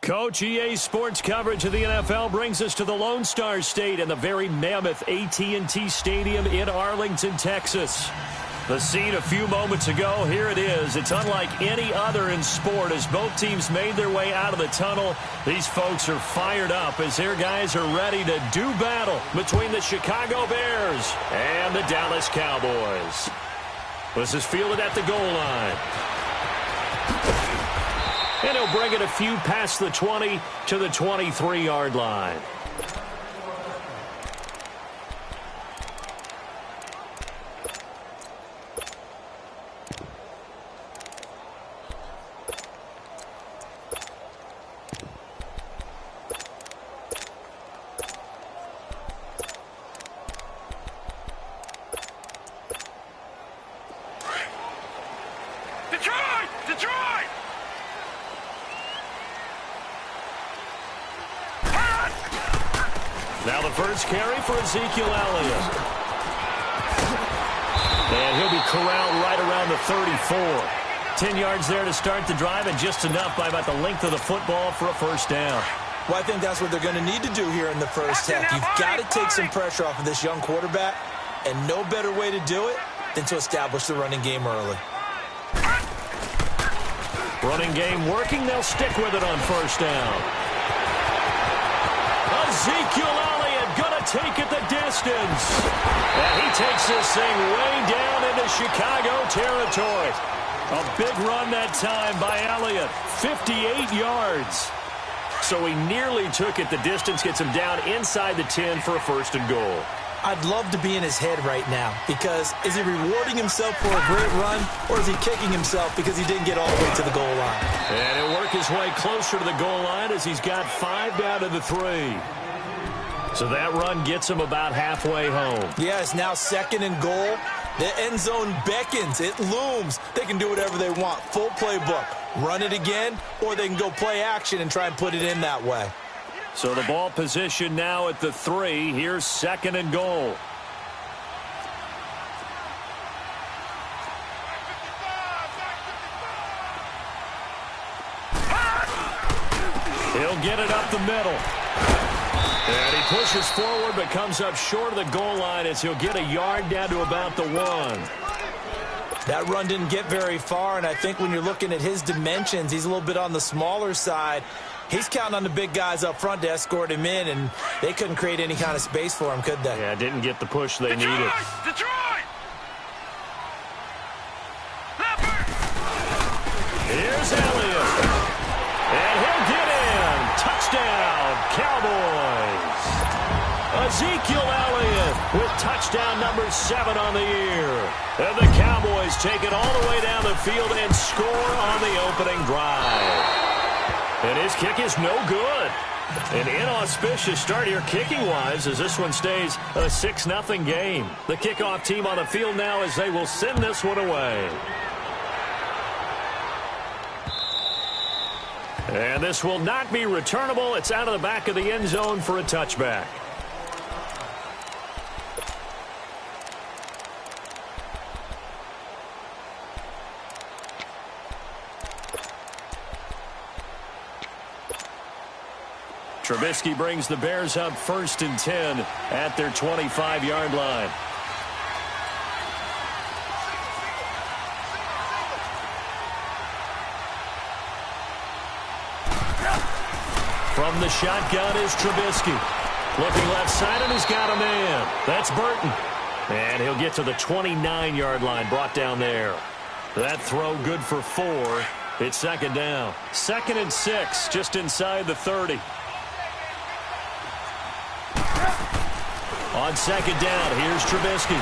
Coach, EA Sports coverage of the NFL brings us to the Lone Star State and the very mammoth AT&T Stadium in Arlington, Texas. The scene a few moments ago, here it is. It's unlike any other in sport as both teams made their way out of the tunnel. These folks are fired up as their guys are ready to do battle between the Chicago Bears and the Dallas Cowboys. This is fielded at the goal line. And he'll bring it a few past the 20 to the 23-yard line. Now the first carry for Ezekiel Elliott. And he'll be corralled right around the 34. 10 yards there to start the drive, and just enough by about the length of the football for a first down. Well, I think that's what they're going to need to do here in the first half. You've got to take some pressure off of this young quarterback, and no better way to do it than to establish the running game early. Running game working. They'll stick with it on first down. Ezekiel Elliott going to take it the distance. And he takes this thing way down into Chicago territory. A big run that time by Elliott. 58 yards. So he nearly took it the distance, gets him down inside the 10 for a first and goal. I'd love to be in his head right now because is he rewarding himself for a great run, or is he kicking himself because he didn't get all the way to the goal line? And he'll work his way closer to the goal line as he's got 5 down to the 3. So that run gets him about halfway home. Yes, now second and goal. The end zone beckons. It looms. They can do whatever they want. Full playbook. Run it again, or they can go play action and try and put it in that way. So the ball position now at the 3. Here's second and goal. He'll get it up the middle. And he pushes forward but comes up short of the goal line as he'll get a yard down to about the 1. That run didn't get very far, and I think when you're looking at his dimensions, he's a little bit on the smaller side. He's counting on the big guys up front to escort him in, and they couldn't create any kind of space for him, could they? Yeah, didn't get the push they needed. Detroit! Here's Elliott. And he'll get in. Touchdown, Cowboys. Ezekiel Elliott with touchdown number 7 on the year. And the Cowboys take it all the way down the field and score on the opening drive. And his kick is no good. An inauspicious start here kicking-wise as this one stays a 6-0 game. The kickoff team on the field now as they will send this one away. And this will not be returnable. It's out of the back of the end zone for a touchback. Trubisky brings the Bears up 1st and 10 at their 25-yard line. From the shotgun is Trubisky. Looking left side, and he's got a man. That's Burton. And he'll get to the 29-yard line, brought down there. That throw good for 4. It's second down. 2nd and 6, just inside the 30. On second down, here's Trubisky.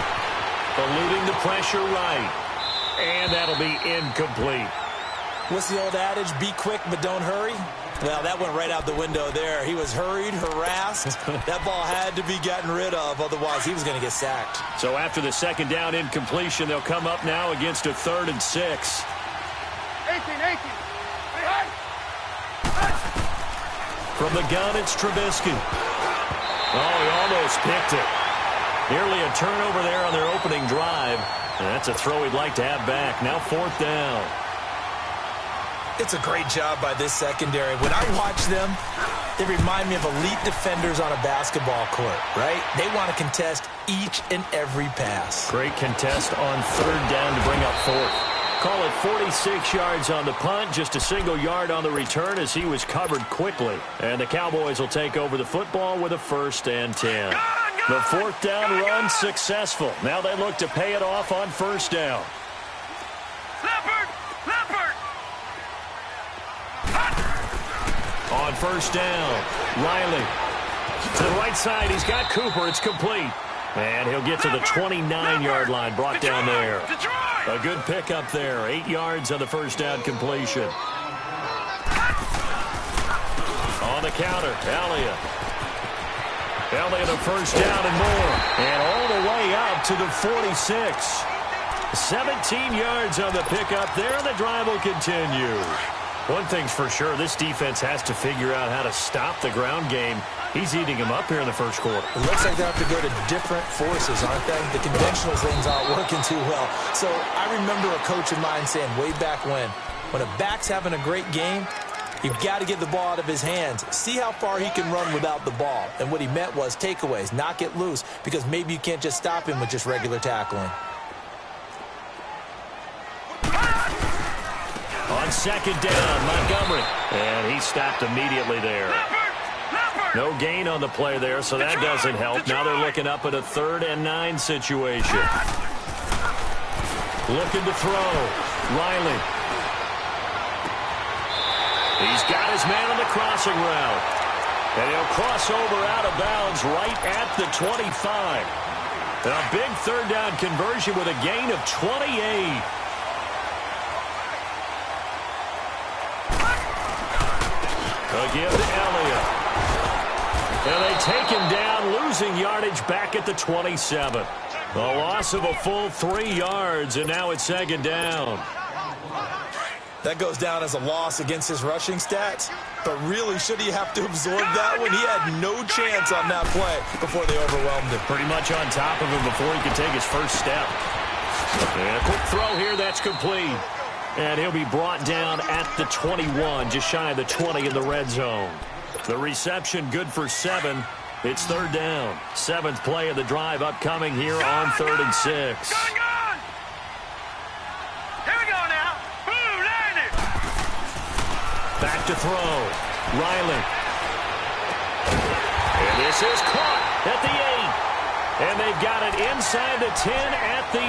Eluding the pressure right. And that'll be incomplete. What's the old adage? Be quick, but don't hurry? Well, that went right out the window there. He was hurried, harassed. That ball had to be gotten rid of, otherwise he was going to get sacked. So after the second down incompletion, they'll come up now against a 3rd and 6. 18. From the gun, it's Trubisky. Oh, he almost picked it. Nearly a turnover there on their opening drive. And that's a throw he'd like to have back. Now 4th down. It's a great job by this secondary. When I watch them, they remind me of elite defenders on a basketball court, right? They want to contest each and every pass. Great contest on third down to bring up fourth. Call it 46 yards on the punt, just a single yard on the return as he was covered quickly. And the Cowboys will take over the football with a 1st and 10. The fourth down run successful. Now they look to pay it off on first down. On first down, Riley to the right side. He's got Cooper. It's complete. And he'll get to the 29-yard line, brought down there. A good pickup there. 8 yards on the first down completion. On the counter, Elliott. Elliott a first down and more. And all the way up to the 46. 17 yards on the pickup there, and the drive will continue. One thing's for sure, this defense has to figure out how to stop the ground game. He's eating him up here in the first quarter. It looks like they have to go to different forces, aren't they? The conventional things aren't working too well. So I remember a coach of mine saying way back when a back's having a great game, you've got to get the ball out of his hands. See how far he can run without the ball. And what he meant was takeaways, knock it loose, because maybe you can't just stop him with just regular tackling. On second down, Montgomery. And he stopped immediately there. No gain on the play there, so that doesn't help. Now they're looking up at a 3rd and 9 situation. Looking to throw. Riley. He's got his man on the crossing route. And he'll cross over out of bounds right at the 25. And a big 3rd down conversion with a gain of 28. Give to Elliott. And they take him down, losing yardage back at the 27. A loss of a full 3 yards, and now it's 2nd down. That goes down as a loss against his rushing stats. But really, should he have to absorb that one? He had no chance on that play before they overwhelmed him. Pretty much on top of him before he could take his first step. And a quick throw here, that's complete. And he'll be brought down at the 21, just shy of the 20 in the red zone. The reception good for 7. It's 3rd down. 7th play of the drive upcoming here on 3rd and 6. Here we go now. Boom, landed. Back to throw. Riley. And this is caught at the 8. And they've got it inside the 10 at the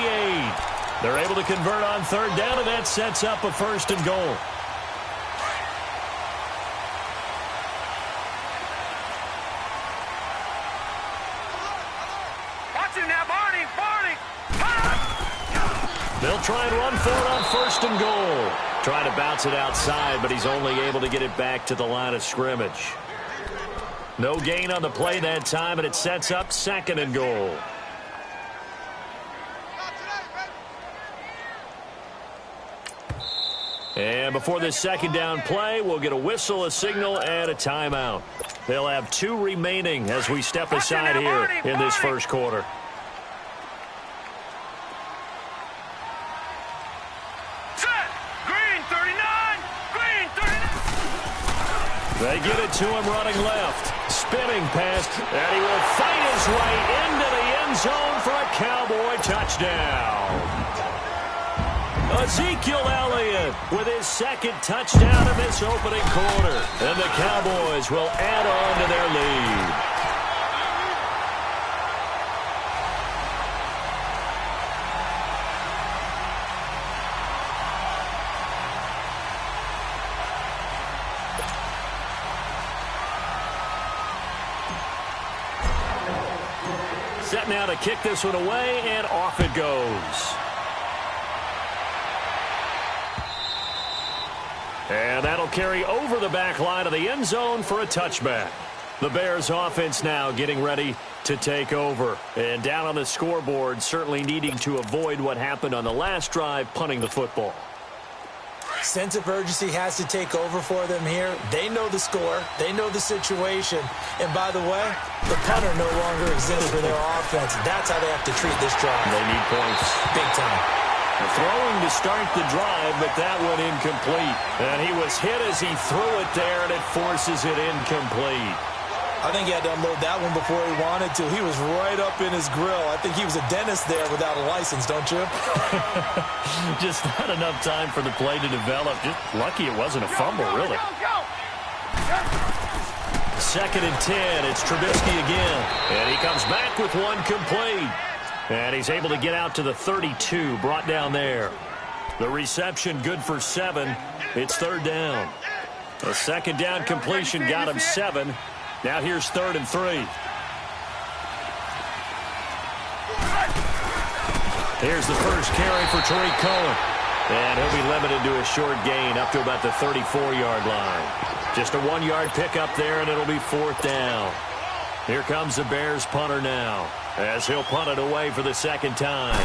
8. They're able to convert on 3rd down, and that sets up a 1st and goal. Watch him now, Barney. They'll try and run for it on 1st and goal. Trying to bounce it outside, but he's only able to get it back to the line of scrimmage. No gain on the play that time, and it sets up 2nd and goal. And before this 2nd down play, we'll get a whistle, a signal, and a timeout. They'll have 2 remaining as we step aside here in this first quarter. Set. Green 39. Green 39. They get it to him running left. Spinning pass, and he will fight his way into the end zone for a Cowboy touchdown. Ezekiel Elliott with his 2nd touchdown of this opening quarter. And the Cowboys will add on to their lead. Set now to kick this one away, and off it goes. And that'll carry over the back line of the end zone for a touchback. The Bears offense now getting ready to take over. And down on the scoreboard, certainly needing to avoid what happened on the last drive, punting the football. Sense of urgency has to take over for them here. They know the score. They know the situation. And by the way, the punter no longer exists for their offense. That's how they have to treat this drive. They need points. Big time. Throwing to start the drive, but that one incomplete. And he was hit as he threw it there, and it forces it incomplete. I think he had to unload that one before he wanted to. He was right up in his grill. I think he was a dentist there without a license, don't you? Just not enough time for the play to develop. Just lucky it wasn't a fumble, really. Second and 10. It's Trubisky again. And he comes back with one complete. And he's able to get out to the 32, brought down there. The reception good for 7. It's third down. A second down completion got him 7. Now here's 3rd and 3. Here's the first carry for Tariq Cohen. And he'll be limited to a short gain up to about the 34-yard line. Just a 1-yard pickup there, and it'll be 4th down. Here comes the Bears punter now, as he'll punt it away for the second time.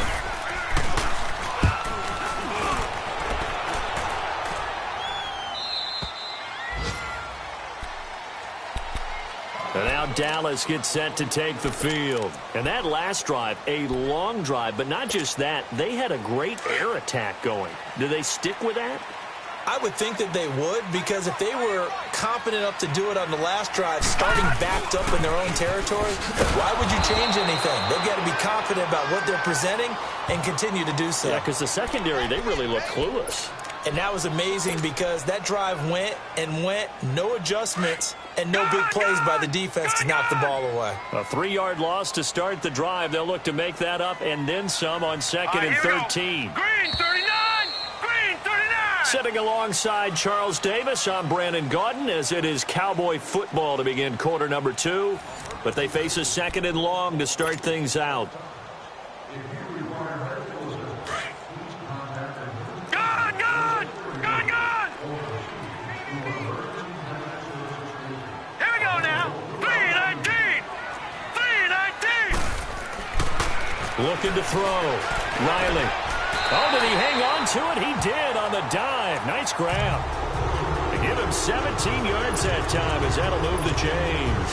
And now Dallas gets set to take the field. And that last drive, a long drive, but not just that. They had a great air attack going. Do they stick with that? I would think that they would, because if they were confident enough to do it on the last drive, starting backed up in their own territory, why would you change anything? They've got to be confident about what they're presenting and continue to do so. Yeah, because the secondary, they really look clueless. And that was amazing because that drive went and went, no adjustments, and no big plays by the defense to knock the ball away. A 3-yard loss to start the drive. They'll look to make that up and then some on 2nd and 13. Green 39! Green 39! Sitting alongside Charles Davis, I'm Brandon Gaudin, as it is Cowboy football to begin quarter number 2. But they face a 2nd and long to start things out. Looking to throw. Riley. Oh, did he hang on to it? He did on the dive. Nice grab. They give him 17 yards that time as that'll move the chains.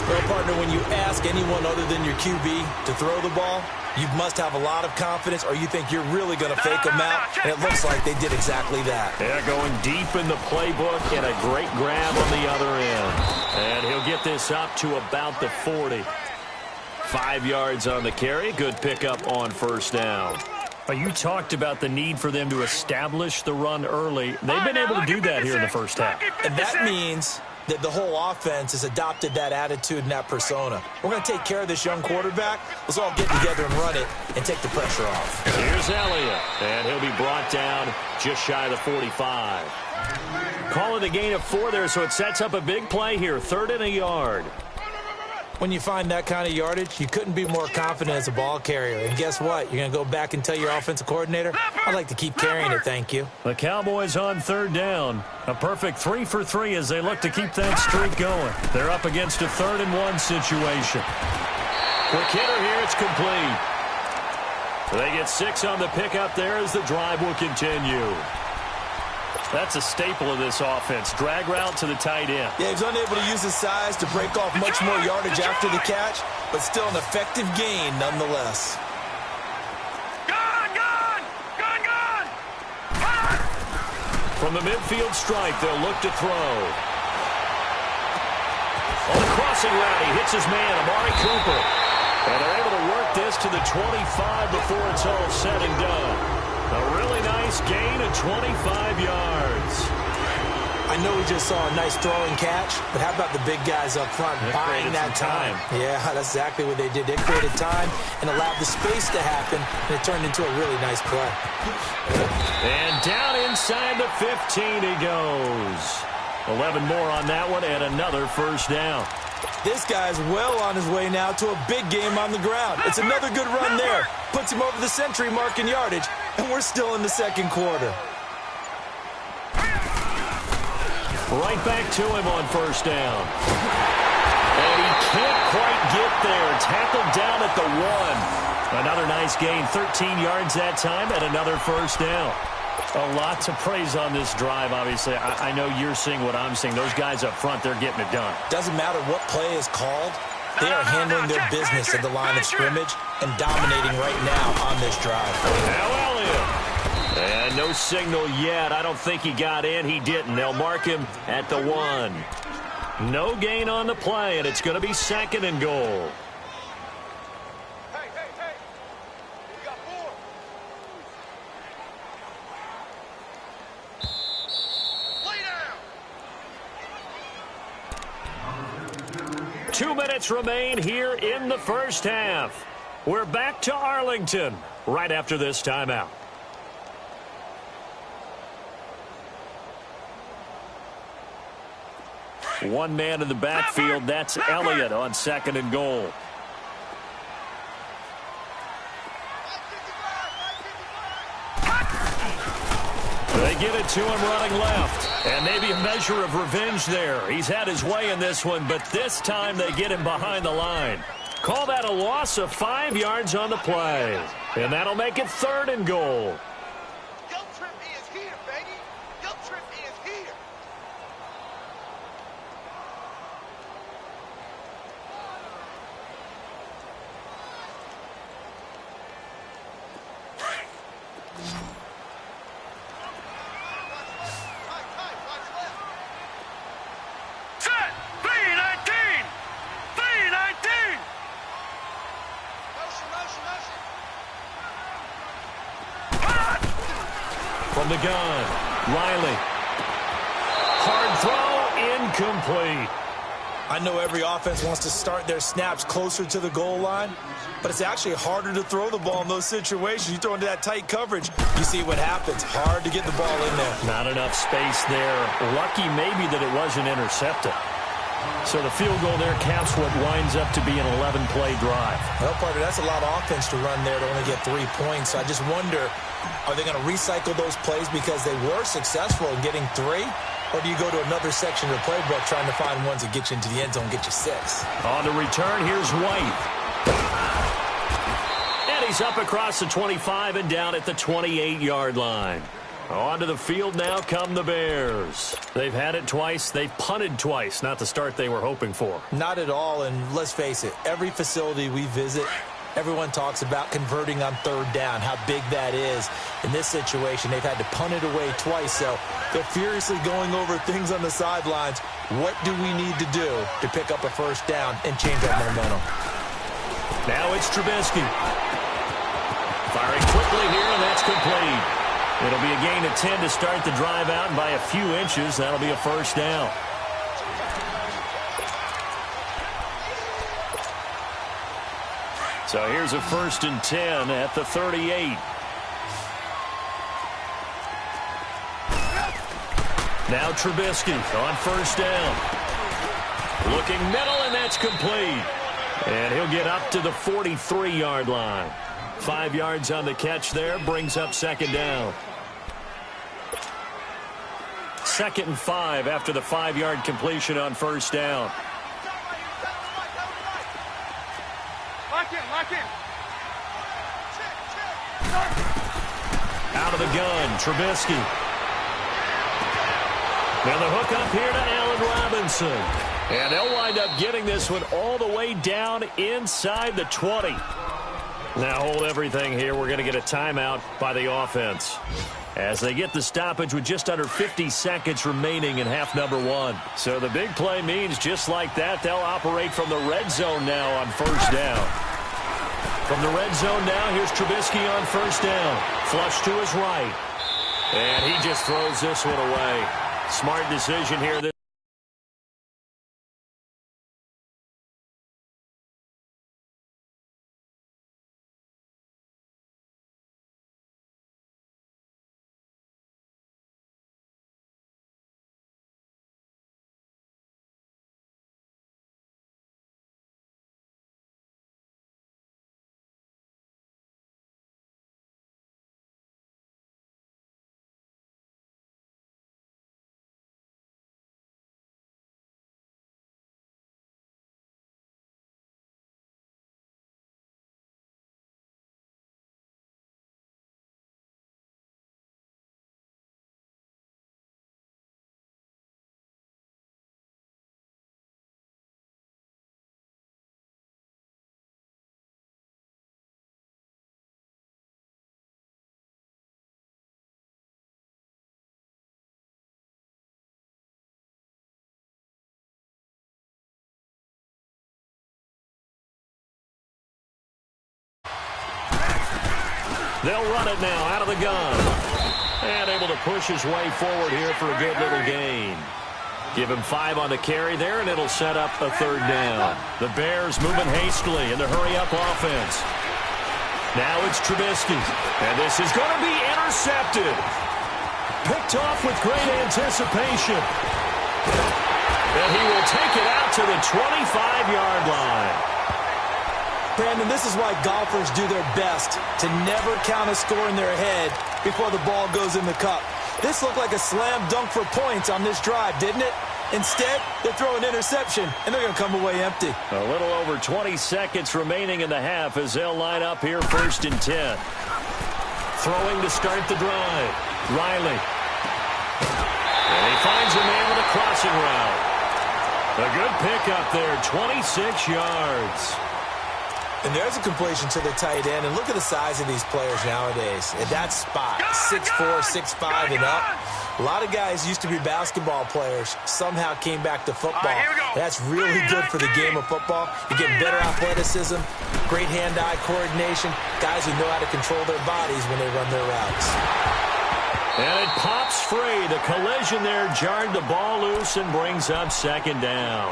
Well, partner, when you ask anyone other than your QB to throw the ball, you must have a lot of confidence or you think you're really going to fake them out, and it looks like they did exactly that. Yeah, going deep in the playbook and a great grab on the other end. And he'll get this up to about the 40. 5 yards on the carry. Good pickup on first down. You talked about the need for them to establish the run early. They've been able to do that here in the first half. And that means that the whole offense has adopted that attitude and that persona. We're going to take care of this young quarterback. Let's all get together and run it and take the pressure off. Here's Elliott, and he'll be brought down just shy of the 45. Call it a gain of 4 there, so it sets up a big play here. 3rd and a yard. When you find that kind of yardage, you couldn't be more confident as a ball carrier. And guess what? You're going to go back and tell your offensive coordinator, I'd like to keep carrying it, thank you. The Cowboys on 3rd down. A perfect 3 for 3 as they look to keep that streak going. They're up against a 3rd and 1 situation. Quick hitter here, it's complete. They get 6 on the pickup there as the drive will continue. That's a staple of this offense. Drag route to the tight end. Yeah, he's unable to use his size to break off much more yardage after the catch, but still an effective gain nonetheless. Gone! From the midfield stripe, they'll look to throw. On the crossing route, he hits his man, Amari Cooper. And they're able to work this to the 25 before it's all said and done. A really nice gain of 25 yards. I know we just saw a nice throwing catch, but how about the big guys up front buying that time? Yeah, that's exactly what they did. They created time and allowed the space to happen, and it turned into a really nice play. And down inside the 15 he goes. 11 more on that one and another first down. This guy's well on his way now to a big game on the ground. It's another good run there. Puts him over the century mark in yardage, and we're still in the second quarter. Right back to him on first down. And he can't quite get there. Tackled down at the 1. Another nice gain, 13 yards that time, and another first down. A lot to praise on this drive, obviously. I know you're seeing what I'm seeing. Those guys up front, they're getting it done. Doesn't matter what play is called. They are handling their business at the line of scrimmage and dominating right now on this drive. Now Elliott. And no signal yet. I don't think he got in. He didn't. They'll mark him at the 1. No gain on the play, and it's going to be 2nd and goal. Hey. We got 4. Lay down. 2 minutes remain here in the first half. We're back to Arlington right after this timeout. One man in the backfield. That's Elliott on 2nd and goal. They give it to him running left. And maybe a measure of revenge there. He's had his way in this one, but this time they get him behind the line. Call that a loss of 5 yards on the play. And that'll make it 3rd and goal. Guilt trip is here, baby. Guilt trip is here. Set! 319! 319! From the gun, Riley. Hard throw, incomplete. I know every offense wants to start their snaps closer to the goal line, but it's actually harder to throw the ball in those situations. You throw into that tight coverage, you see what happens. Hard to get the ball in there. Not enough space there. Lucky maybe that it wasn't intercepted. So the field goal there caps what winds up to be an 11-play drive. Well, partner, that's a lot of offense to run there to only get 3 points. So I just wonder, are they going to recycle those plays because they were successful in getting 3? Or do you go to another section of the playbook trying to find ones that get you into the end zone, get you 6? On the return, here's White. And he's up across the 25 and down at the 28-yard line. Onto the field now come the Bears. They've had it twice. They've punted twice. Not the start they were hoping for. Not at all, and let's face it, every facility we visit, everyone talks about converting on 3rd down, how big that is. In this situation, they've had to punt it away twice, so they're furiously going over things on the sidelines. What do we need to do to pick up a 1st down and change our momentum? Now it's Trubisky. Firing quickly here, and that's complete. It'll be a gain of 10 to start the drive out, and by a few inches, that'll be a 1st down. So here's a 1st and 10 at the 38. Now Trubisky on 1st down. Looking middle, and that's complete. And he'll get up to the 43-yard line. 5 yards on the catch there, brings up 2nd down. 2nd and 5 after the 5-yard completion on 1st down. Lock in. Out of the gun, Trubisky. Now the hook up here to Allen Robinson. And they'll wind up getting this one all the way down inside the 20. Now hold everything here. We're going to get a timeout by the offense as they get the stoppage with just under 50 seconds remaining in half number 1. So the big play means just like that, they'll operate from the red zone now on 1st down. From the red zone now, here's Trubisky on 1st down. Flush to his right. And he just throws this one away. Smart decision here. They'll run it now out of the gun. And able to push his way forward here for a good little gain. Give him 5 on the carry there, and it'll set up a 3rd down. The Bears moving hastily in the hurry-up offense. Now it's Trubisky. And this is going to be intercepted. Picked off with great anticipation. And he will take it out to the 25-yard line. Brandon, this is why golfers do their best to never count a score in their head before the ball goes in the cup. This looked like a slam dunk for points on this drive, didn't it? Instead, they throw an interception, and they're going to come away empty. A little over 20 seconds remaining in the half as they'll line up here 1st and 10. Throwing to start the drive. Riley. And he finds a man with a crossing route. A good pickup there, 26 yards. And there's a completion to the tight end. And look at the size of these players nowadays. At that spot, 6'4", 6'5", and up. A lot of guys used to be basketball players, somehow came back to football. That's really good for the game of football. You're getting better athleticism, great hand-eye coordination, guys who know how to control their bodies when they run their routes. And it pops free. The collision there jarred the ball loose and brings up 2nd down.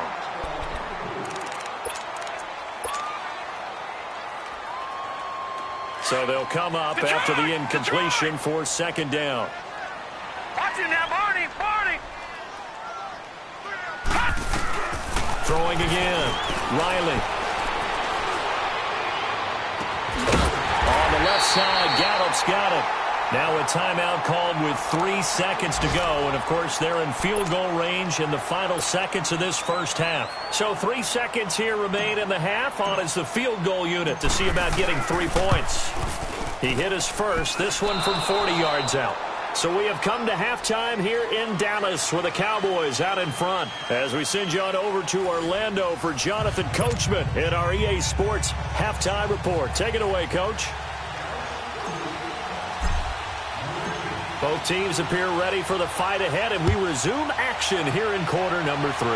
So they'll come up after the incompletion for 2nd down. Watch it now, Barney, Barney. Throwing again. Riley. On the left side, Gallup's got it. Now a timeout called with 3 seconds to go. And, of course, they're in field goal range in the final seconds of this first half. So 3 seconds here remain in the half. On is the field goal unit to see about getting 3 points. He hit his first, this one from 40 yards out. So we have come to halftime here in Dallas with the Cowboys out in front. As we send you on over to Orlando for Jonathan Coachman in our EA Sports Halftime Report. Take it away, Coach. Both teams appear ready for the fight ahead, and we resume action here in quarter number 3.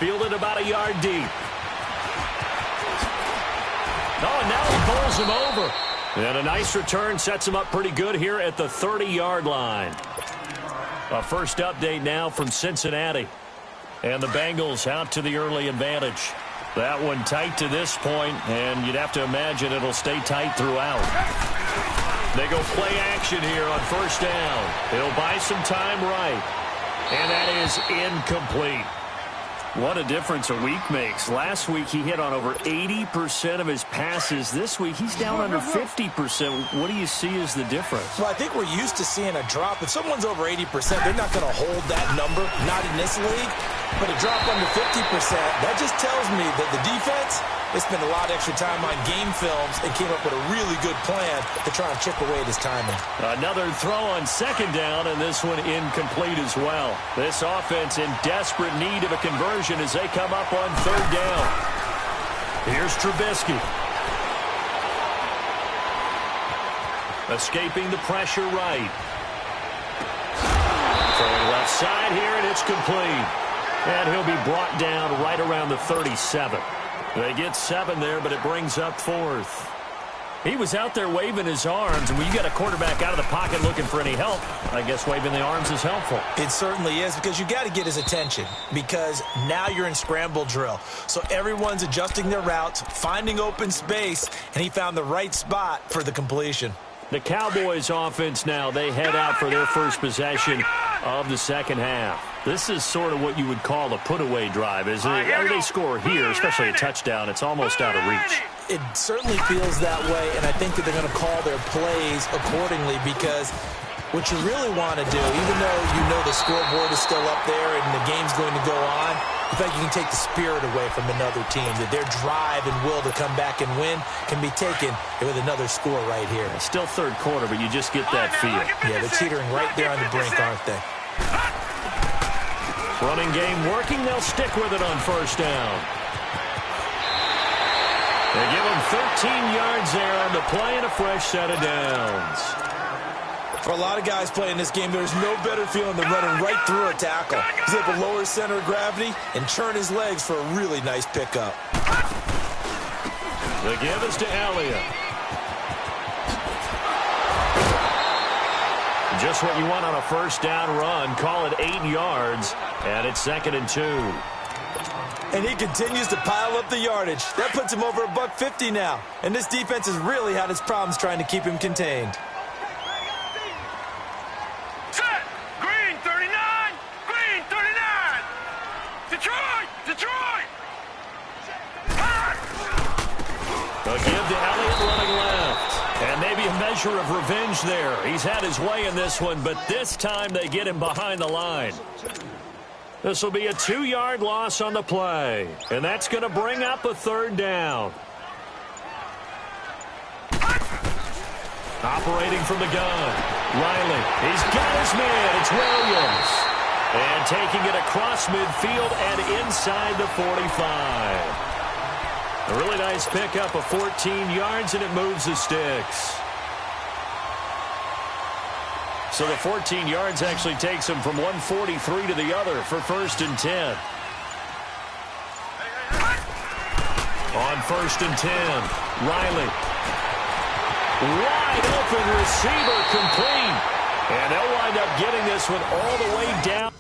Fielded about a yard deep. Oh, and now he bowls him over. And a nice return sets him up pretty good here at the 30-yard line. A first update now from Cincinnati. And the Bengals out to the early advantage. That one tight to this point, and you'd have to imagine it'll stay tight throughout. They go play action here on 1st down. He'll buy some time right. And that is incomplete. What a difference a week makes. Last week he hit on over 80% of his passes. This week he's down under 50%. What do you see as the difference? Well, I think we're used to seeing a drop. If someone's over 80%, they're not going to hold that number, not in this league. But a drop under 50%, that just tells me that the defense, they spent a lot of extra time on game films and came up with a really good plan to try and chip away at his timing. Another throw on 2nd down, and this one incomplete as well. This offense in desperate need of a conversion as they come up on 3rd down. Here's Trubisky. Escaping the pressure right. Throwing left side here, and it's complete. And he'll be brought down right around the 37. They get 7 there, but it brings up 4th. He was out there waving his arms, and when you get a quarterback out of the pocket looking for any help, I guess waving the arms is helpful. It certainly is, because you got to get his attention, because now you're in scramble drill. So everyone's adjusting their routes, finding open space, and he found the right spot for the completion. The Cowboys offense now, they head out for their first possession of the 2nd half. This is sort of what you would call a put-away drive, isn't it? After they score here, especially a touchdown, it's almost out of reach. It certainly feels that way, and I think that they're going to call their plays accordingly, because what you really want to do, even though you know the scoreboard is still up there and the game's going to go on, in fact, you can take the spirit away from another team, that their drive and will to come back and win can be taken with another score right here. It's still 3rd quarter, but you just get that feel. Yeah, they're teetering right there on the brink, aren't they? Running game working. They'll stick with it on 1st down. They give him 13 yards there on the play and a fresh set of downs. For a lot of guys playing this game, there's no better feeling than running right through a tackle. He's able to lower his center of gravity and turn his legs for a really nice pickup. The give is to Elliott. Just what you want on a first down run. Call it 8 yards, and it's 2nd and 2. And he continues to pile up the yardage. That puts him over $150 now. And this defense has really had its problems trying to keep him contained. Set! Green 39! Green 39! Detroit! Detroit! A give to Elliott running left. And maybe a measure of revenge there. He's had his way in this one, but this time they get him behind the line. This will be a 2-yard loss on the play. And that's going to bring up a 3rd down. Operating from the gun. Riley. He's got his man. It's Williams. And taking it across midfield and inside the 45. A really nice pickup of 14 yards, and it moves the sticks. So the 14 yards actually takes him from 143 to the other for 1st and 10. On 1st and 10, Riley. Wide open receiver complete. And they'll wind up getting this one all the way down.